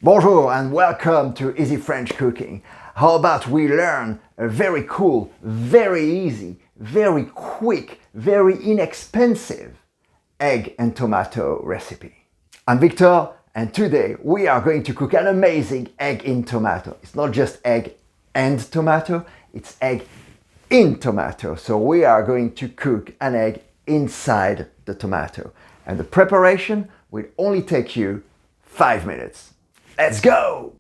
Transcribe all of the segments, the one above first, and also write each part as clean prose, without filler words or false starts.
Bonjour and welcome to Easy French Cooking. How about we learn a very cool, very easy, very quick, very inexpensive egg and tomato recipe. I'm Victor and today we are going to cook an amazing egg in tomato. It's not just egg and tomato, it's egg in tomato. So we are going to cook an egg inside the tomato. And the preparation will only take you 5 minutes. Let's go!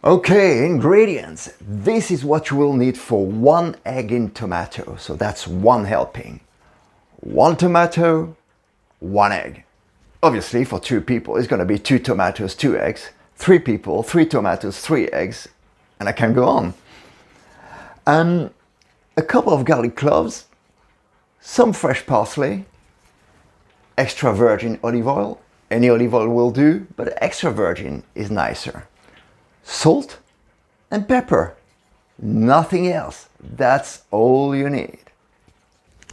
Okay, ingredients. This is what you will need for 1 egg in tomato. So that's 1 helping. 1 tomato, 1 egg. Obviously, for 2 people, it's going to be 2 tomatoes, 2 eggs. 3 people, 3 tomatoes, 3 eggs. And I can go on. A couple of garlic cloves, some fresh parsley, extra virgin olive oil. Any olive oil will do, but extra virgin is nicer. Salt and pepper. Nothing else. That's all you need.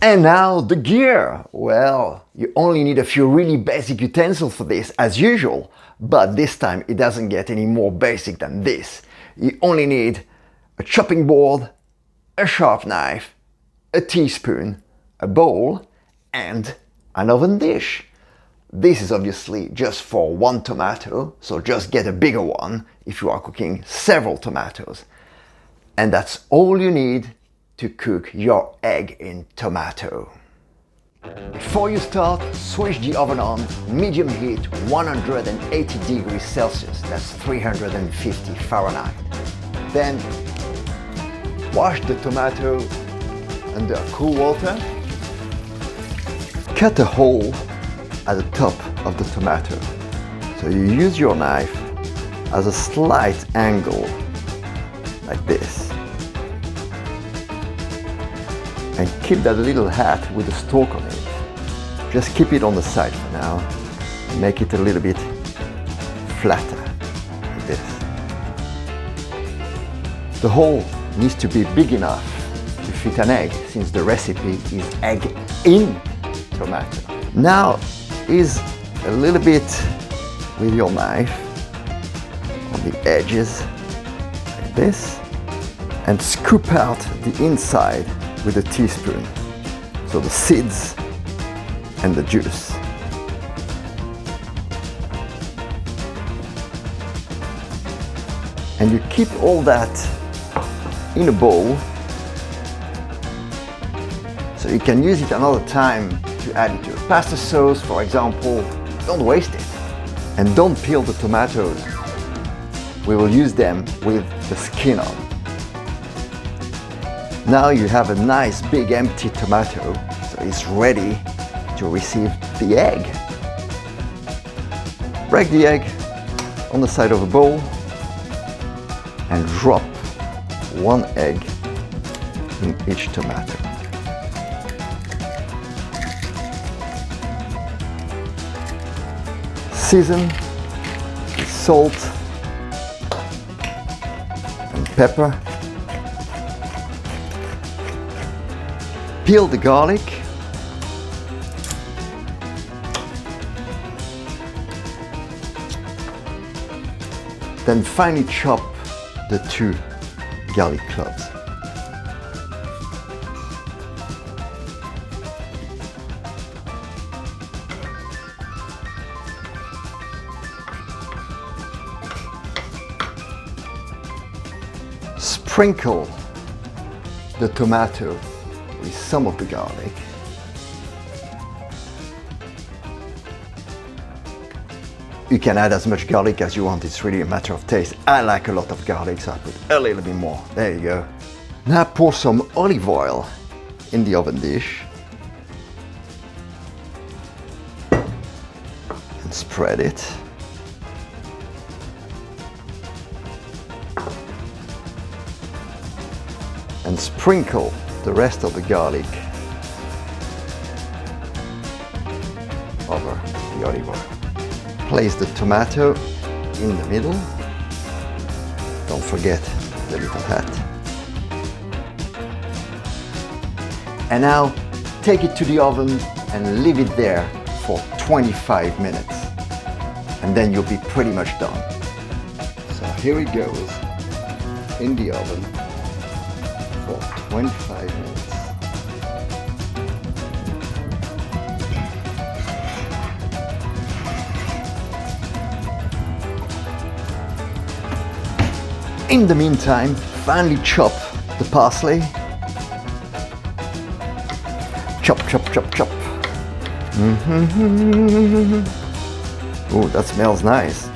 And now the gear. Well, you only need a few really basic utensils for this, as usual, but this time it doesn't get any more basic than this. You only need a chopping board, a sharp knife, a teaspoon, a bowl, and an oven dish. This is obviously just for 1 tomato, so just get a bigger one if you are cooking several tomatoes. And that's all you need to cook your egg in tomato. Before you start, switch the oven on, medium heat, 180 degrees Celsius, that's 350 Fahrenheit. Then wash the tomato under cool water. Cut a hole at the top of the tomato. So you use your knife as a slight angle, like this. And keep that little hat with the stalk on it. Just keep it on the side for now. Make it a little bit flatter, like this. The hole needs to be big enough to fit an egg, since the recipe is egg in tomato. Now is a little bit with your knife on the edges, like this, and scoop out the inside with a teaspoon. So the seeds and the juice. And you keep all that in a bowl, so you can use it another time to add it to a pasta sauce, for example. Don't waste it. And don't peel the tomatoes. We will use them with the skin on. Now you have a nice big empty tomato, so it's ready to receive the egg. Break the egg on the side of a bowl and drop 1 egg in each tomato. Season with salt and pepper. Peel the garlic. Then finely chop the 2 garlic cloves. Sprinkle the tomato with some of the garlic. You can add as much garlic as you want, it's really a matter of taste. I like a lot of garlic, so I put a little bit more. There you go. Now pour some olive oil in the oven dish and spread it. And sprinkle the rest of the garlic over the olive oil. Place the tomato in the middle. Don't forget the little hat. And now take it to the oven and leave it there for 25 minutes. And then you'll be pretty much done. So here it goes in the oven for 25 minutes. In the meantime, finely chop the parsley. Chop, chop, chop, chop. Oh, that smells nice.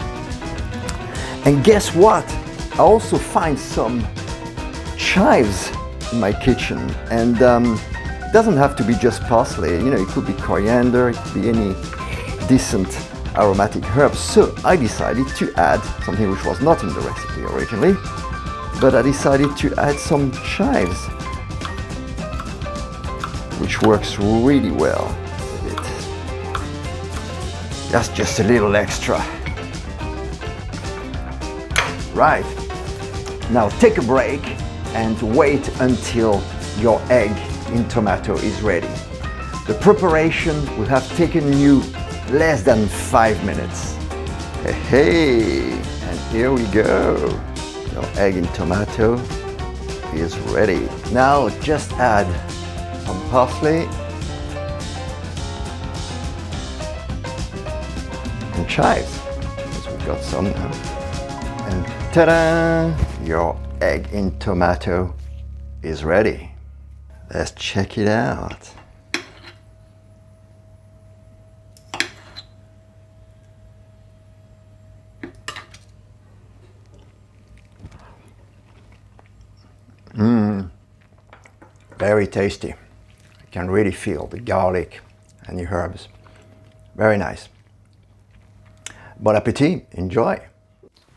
And guess what? I also find some chives in my kitchen. And it doesn't have to be just parsley. You know, it could be coriander, it could be any decent aromatic herbs. So I decided to add something which was not in the recipe originally, but I decided to add some chives, which works really well with it. That's just a little extra. Right, now take a break and wait until your egg in tomato is ready. The preparation will have taken you less than 5 minutes. Hey, and here we go. Your egg in tomato is ready. Now just add some parsley and chives, because we've got some now. And ta-da! Your egg in tomato is ready. Let's check it out. Very tasty. You can really feel the garlic and the herbs. Very nice. Bon appetit, enjoy.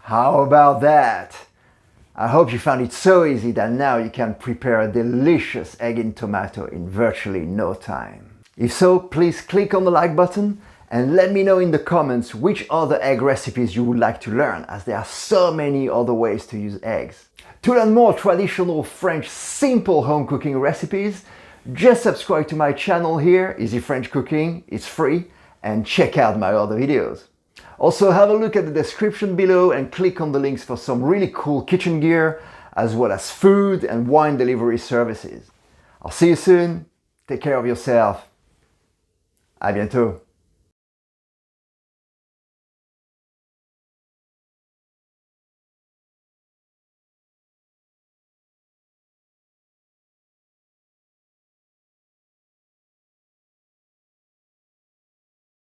How about that? I hope you found it so easy that now you can prepare a delicious egg in tomato in virtually no time. If so, please click on the like button and let me know in the comments which other egg recipes you would like to learn, as there are so many other ways to use eggs. To learn more traditional French simple home cooking recipes, just subscribe to my channel here, Easy French Cooking, it's free, and check out my other videos. Also have a look at the description below and click on the links for some really cool kitchen gear, as well as food and wine delivery services. I'll see you soon, take care of yourself, à bientôt.